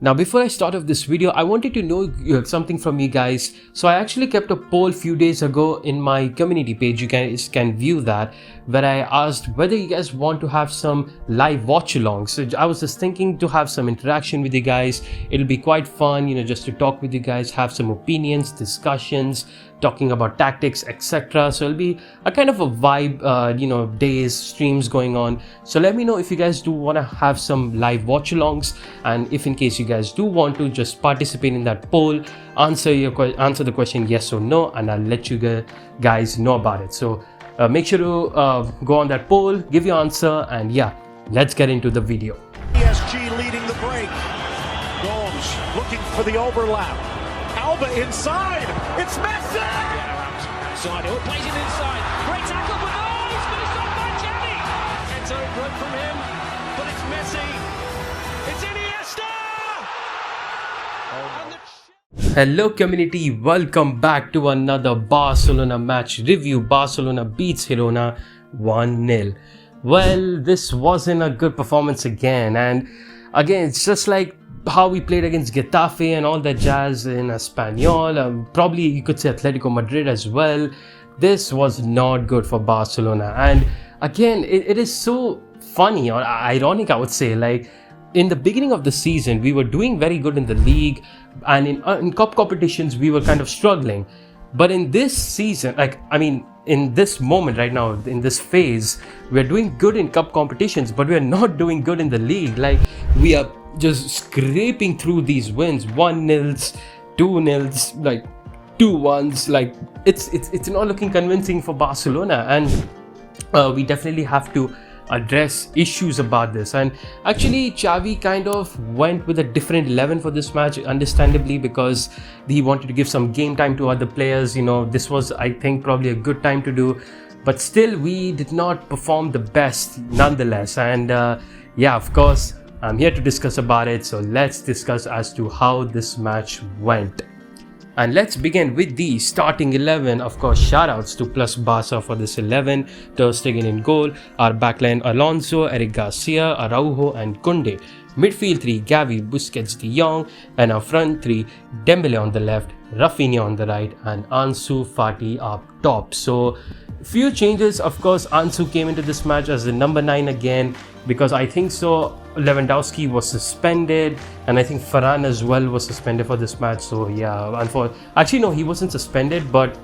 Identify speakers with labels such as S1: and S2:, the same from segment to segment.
S1: Now, before I start off this video, I wanted to know something from you guys. So I actually kept a poll few days ago in my community page. You guys can view that, where I asked whether you guys want to have some live watch alongs. So I was just thinking to have some interaction with you guys. It'll be quite fun, just to talk with you guys, have some opinions, discussions, talking about tactics, etc. So it'll be a kind of a vibe, days, streams going on. So let me know if you guys do want to have some live watch alongs, and if in case you guys do want to, just participate in that poll, answer the question yes or no, and I'll let you guys know about it. So make sure to go on that poll, give your answer, and yeah, let's get into the video.
S2: PSG leading the break. Gomes looking for the overlap. Alba inside. It's Messi.
S3: Outside, he'll plays it inside. Great tackle, but he's finished off by Xavi. It's good from him, but it's Messi. It's Iniesta.
S1: Hello community, welcome back to another Barcelona match review. Barcelona beats Girona 1-0. Well, this wasn't a good performance again, and again it's just like how we played against Getafe and all that jazz in Espanyol, probably you could say Atletico Madrid as well. This was not good for Barcelona, and again it is so funny or ironic, I would say. Like, in the beginning of the season we were doing very good in the league, and in cup competitions we were kind of struggling, but in this season, in this moment right now, in this phase, we're doing good in cup competitions, but we're not doing good in the league. Like, we are just scraping through these wins, 1-0s, 2-0s, like 2-1s. Like, it's not looking convincing for Barcelona, and we definitely have to address issues about this. And actually Xavi kind of went with a different 11 for this match, understandably, because he wanted to give some game time to other players. This was, I think, probably a good time to do, but still we did not perform the best nonetheless. And yeah, of course I'm here to discuss about it, so let's discuss as to how this match went. And let's begin with the starting 11. Of course, shoutouts to Plus Barca for this 11. Ter Stegen in goal, our backline Alonso, Eric Garcia, Araujo and Koundé. Midfield 3, Gavi, Busquets, De Jong, and our front 3, Dembele on the left, Rafinha on the right, and Ansu Fati up top. So few changes. Of course, Ansu came into this match as the number 9 again, because I think so Lewandowski was suspended, and I think Varane as well was suspended for this match. So yeah, actually no, he wasn't suspended, but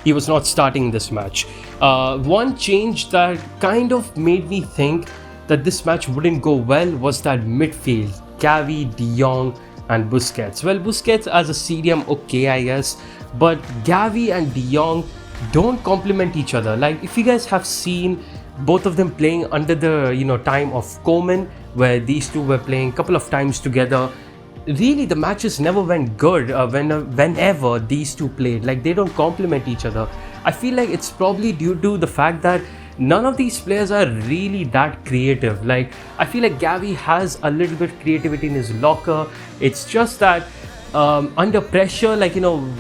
S1: he was not starting this match. One change that kind of made me think that this match wouldn't go well was that midfield, Gavi, De Jong and Busquets. Well, Busquets as a CDM, okay, I guess, but Gavi and De Jong don't complement each other. Like, if you guys have seen both of them playing under the time of Koeman, where these two were playing a couple of times together, really the matches never went good whenever these two played. Like, they don't complement each other. I feel like it's probably due to the fact that none of these players are really that creative. Like, I feel like Gavi has a little bit creativity in his locker. It's just that under pressure,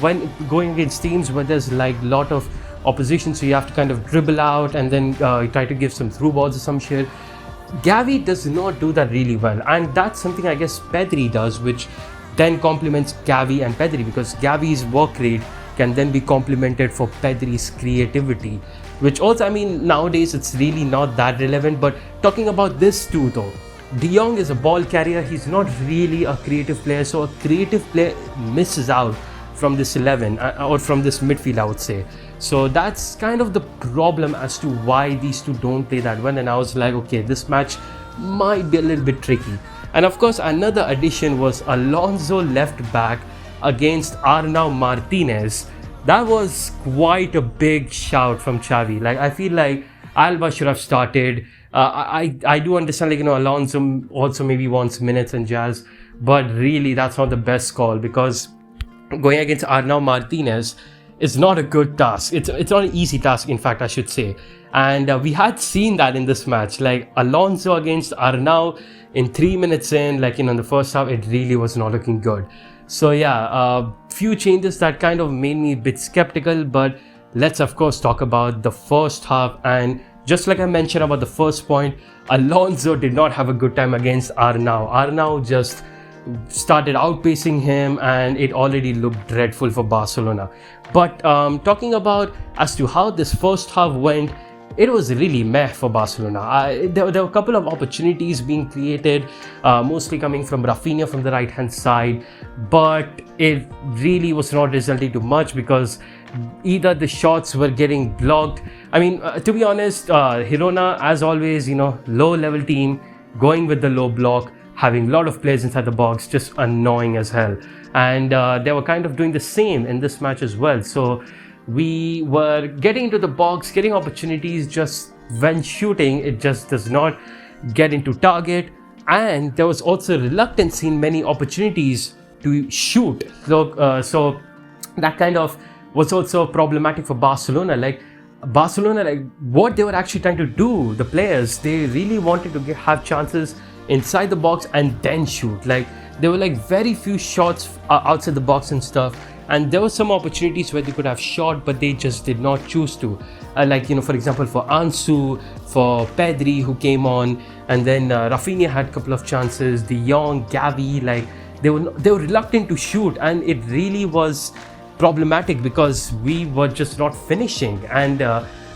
S1: when going against teams where there's like a lot of opposition, so you have to kind of dribble out and then try to give some through balls or some shit, Gavi does not do that really well, and that's something I guess Pedri does, which then complements Gavi and Pedri, because Gavi's work rate can then be complemented for Pedri's creativity, which also, nowadays it's really not that relevant. But talking about this too though, De Jong is a ball carrier, he's not really a creative player, so a creative player misses out from this 11 or from this midfield, I would say. So that's kind of the problem as to why these two don't play that well, and I was like, okay, this match might be a little bit tricky. And of course, another addition was Alonso left back against Arnau Martinez. That was quite a big shout from Xavi. Like, I feel like Alba should have started. I do understand, Alonso also maybe wants minutes and jazz, but really that's not the best call, because going against Arnau Martinez is not a good task. It's not an easy task, in fact, I should say. And we had seen that in this match, like Alonso against Arnau in 3 minutes in, in the first half, it really was not looking good. So yeah, few changes that kind of made me a bit skeptical, but let's of course talk about the first half. And just like I mentioned about the first point, Alonso did not have a good time against Arnau. Arnau just started outpacing him, and it already looked dreadful for Barcelona. But talking about as to how this first half went, it was really meh for Barcelona. There were a couple of opportunities being created, mostly coming from Rafinha from the right hand side, but it really was not resulting to much because either the shots were getting blocked. I mean, to be honest, Girona, as always, low level team, going with the low block, having a lot of players inside the box, just annoying as hell. And they were kind of doing the same in this match as well. So we were getting into the box, getting opportunities, just when shooting, it just does not get into target. And there was also reluctance in many opportunities to shoot. So that kind of was also problematic for Barcelona. Like what they were actually trying to do, the players, they really wanted to have chances inside the box and then shoot. Like there were very few shots outside the box and stuff, and there were some opportunities where they could have shot, but they just did not choose to. For example, for Ansu, for Pedri who came on, and then Rafinha had a couple of chances, De Jong, Gavi, they were reluctant to shoot, and it really was problematic because we were just not finishing. And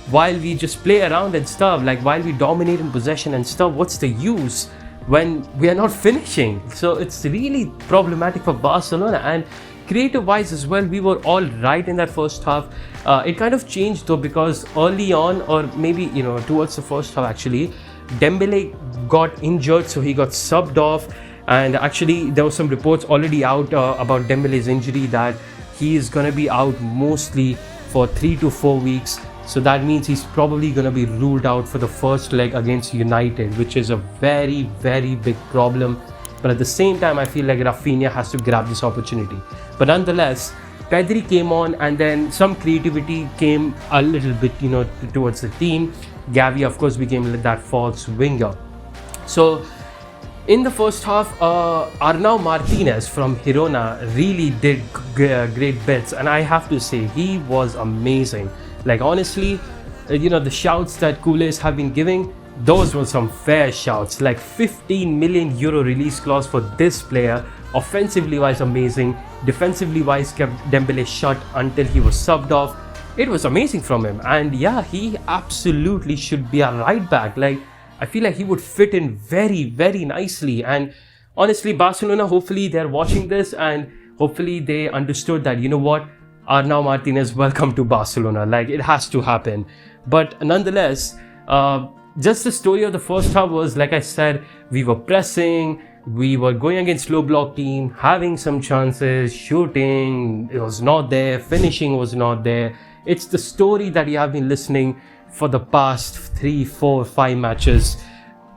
S1: while we just play around and stuff, while we dominate in possession and stuff, what's the use when we are not finishing? So it's really problematic for Barcelona. And creative wise as well, we were all right in that first half. It kind of changed though, because early on, or maybe towards the first half actually, Dembele got injured, so he got subbed off. And actually there were some reports already out about Dembele's injury, that he is going to be out mostly for 3 to 4 weeks. So that means he's probably going to be ruled out for the first leg against United, which is a very, very big problem. But at the same time, I feel like Rafinha has to grab this opportunity. But nonetheless, Pedri came on, and then some creativity came a little bit, towards the team. Gavi, of course, became that false winger. So in the first half, Arnau Martinez from Girona really did great bits, and I have to say he was amazing. Honestly, the shouts that Culés have been giving, those were some fair shouts. 15 million euro release clause for this player. Offensively wise, amazing. Defensively wise, kept Dembele shut until he was subbed off. It was amazing from him, and yeah, he absolutely should be a right back. I feel like he would fit in very, very nicely. And honestly, Barcelona, hopefully they're watching this, and hopefully they understood that, Arnau Martinez, welcome to Barcelona. It has to happen. But nonetheless, just the story of the first half was, like I said, we were pressing, we were going against low block team, having some chances, shooting, it was not there, finishing was not there. It's the story that you have been listening for the past 3, 4, 5 matches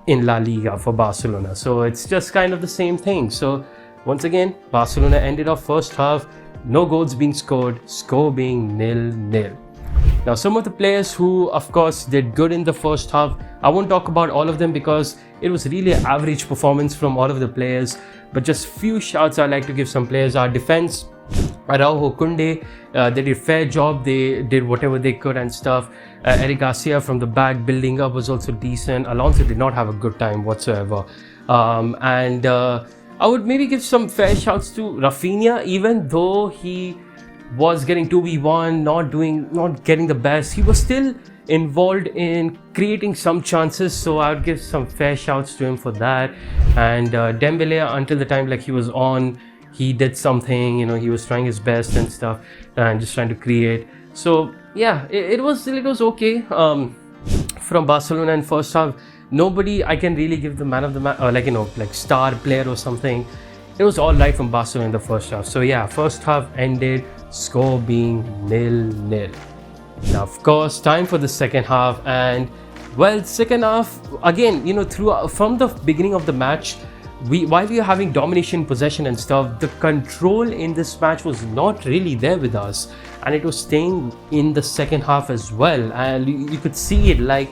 S1: in La Liga for Barcelona. So it's just kind of the same thing. So once again, Barcelona ended off first half, no goals being scored, score being 0-0. Now, some of the players who, of course, did good in the first half, I won't talk about all of them because it was really an average performance from all of the players. But just few shouts I like to give some players. Our defense, Araujo, Koundé, they did a fair job. They did whatever they could and stuff. Eric Garcia from the back building up was also decent. Alonso did not have a good time whatsoever. I would maybe give some fair shouts to Rafinha, even though he was getting 2v1, not getting the best. He was still involved in creating some chances, so I would give some fair shouts to him for that. And Dembele, until the time he was on, he did something, he was trying his best and stuff, and just trying to create. So yeah, it was okay from Barcelona in first half. Nobody I can really give the man of the match, or star player or something. It was all right from Barcelona in the first half. So yeah, first half ended, score being 0-0. Now, of course, time for the second half. And well, second half again, from the beginning of the match, while we were having domination, possession and stuff, the control in this match was not really there with us, and it was staying in the second half as well. And you could see it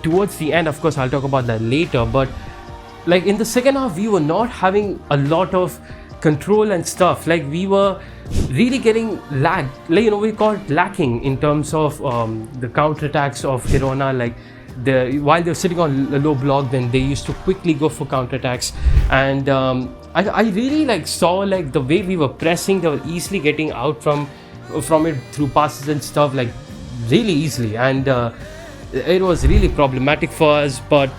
S1: towards the end. Of course, I'll talk about that later, but in the second half, we were not having a lot of control and stuff. We were really getting lagged. We call it lacking in terms of the counterattacks of Girona. While they're sitting on a low block, then they used to quickly go for counterattacks. And I really like saw like the way we were pressing, they were easily getting out from it through passes and stuff, like really easily, and it was really problematic for us. But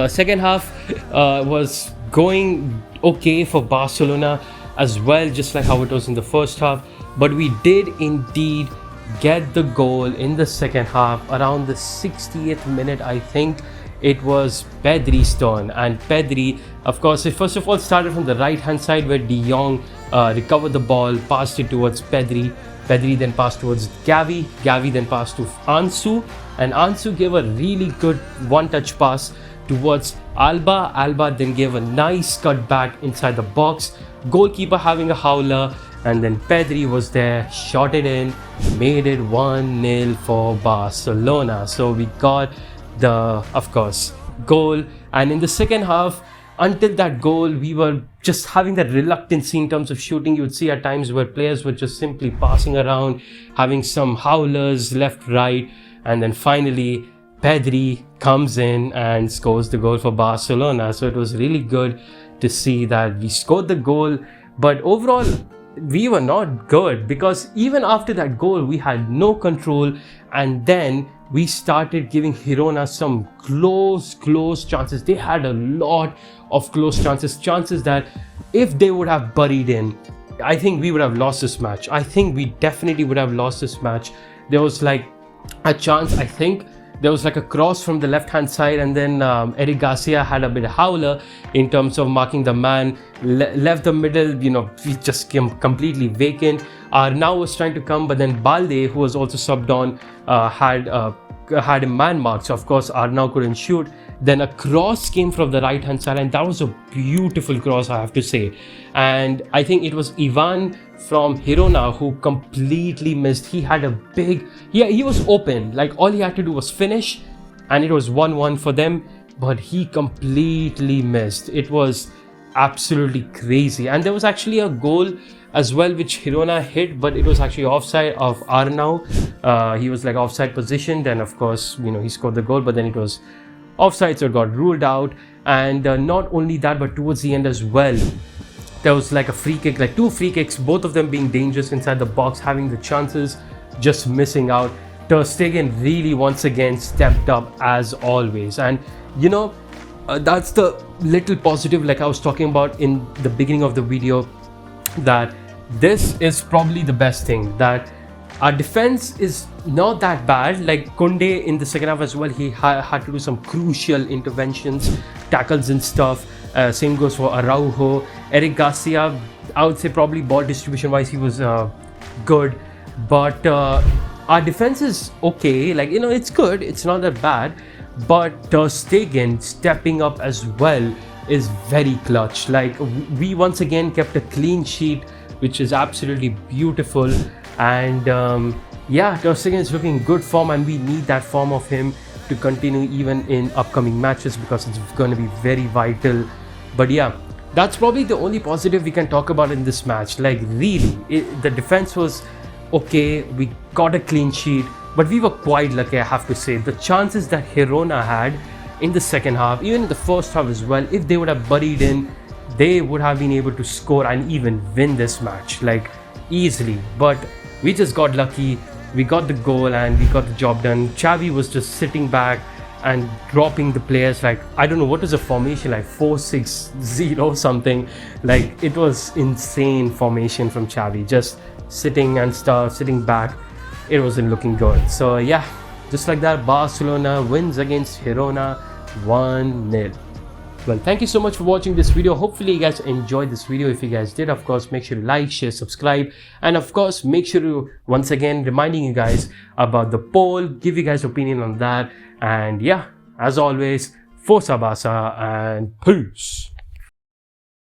S1: second half was going okay for Barcelona as well, just like how it was in the first half. But we did indeed get the goal in the second half around the 60th minute, I think. It was Pedri's turn, and Pedri, of course, it first of all started from the right hand side where De Jong recovered the ball, passed it towards Pedri. Pedri then passed towards Gavi. Gavi then passed to Ansu, and Ansu gave a really good one-touch pass towards Alba. Alba then gave a nice cut back inside the box. Goalkeeper having a howler, and then Pedri was there, shot it in, made it 1-0 for Barcelona. So we got the, of course, goal. And in the second half, until that goal, we were just having that reluctance in terms of shooting. You would see at times where players were just simply passing around, having some howlers left, right, and then finally Pedri comes in and scores the goal for Barcelona. So it was really good to see that we scored the goal. But overall, we were not good, because even after that goal, we had no control, and then we started giving Girona some close chances. They had a lot of close chances that if they would have buried in, I think we would have lost this match. I think we definitely would have lost this match. There was like a chance, I think there was like a cross from the left hand side, and then Eric Garcia had a bit of howler in terms of marking the man, left the middle, we just came completely vacant. Arnau was trying to come, but then Balde, who was also subbed on, had a man marked. So of course Arnau couldn't shoot. Then a cross came from the right hand side, and that was a beautiful cross, I have to say. And I think it was Ivan from Girona who completely missed. He had a big, he was open, like all he had to do was finish, and it was 1-1 for them, but he completely missed. It was absolutely crazy. And there was actually a goal as well which Girona hit, but it was actually offside of Arnau. He was like offside positioned, and of course he scored the goal, but then it was offside, so it got ruled out. And not only that, but towards the end as well, there was like a free kick, like 2 free kicks, both of them being dangerous inside the box, having the chances, just missing out. Ter Stegen really once again stepped up as always. And that's the little positive, like I was talking about in the beginning of the video, that this is probably the best thing, that our defense is not that bad. Like Koundé in the second half as well, he had to do some crucial interventions, tackles and stuff. Same goes for Araujo. Eric Garcia, I would say probably ball distribution wise he was good, but our defense is okay, like it's good, it's not that bad. But Ter Stegen stepping up as well is very clutch. Like we once again kept a clean sheet, which is absolutely beautiful. And Ter Stegen is looking good form, and we need that form of him to continue even in upcoming matches, because it's going to be very vital. But that's probably the only positive we can talk about in this match. Like really, the defense was okay, we got a clean sheet, but we were quite lucky, I have to say. The chances that Girona had in the second half, even in the first half as well, if they would have buried in, they would have been able to score and even win this match like easily. But we just got lucky, we got the goal and we got the job done. Xavi was just sitting back and dropping the players, like I don't know what was the formation, like 4-6-0 something. Like it was insane formation from Xavi, just sitting and stuff, sitting back. It wasn't looking good. So just like that, Barcelona wins against Girona 1-0. Well, thank you so much for watching this video. Hopefully you guys enjoyed this video. If you guys did, of course, make sure to like, share, subscribe, and of course make sure to, once again, reminding you guys about the poll, give you guys opinion on that. And as always, Forza Barca and peace.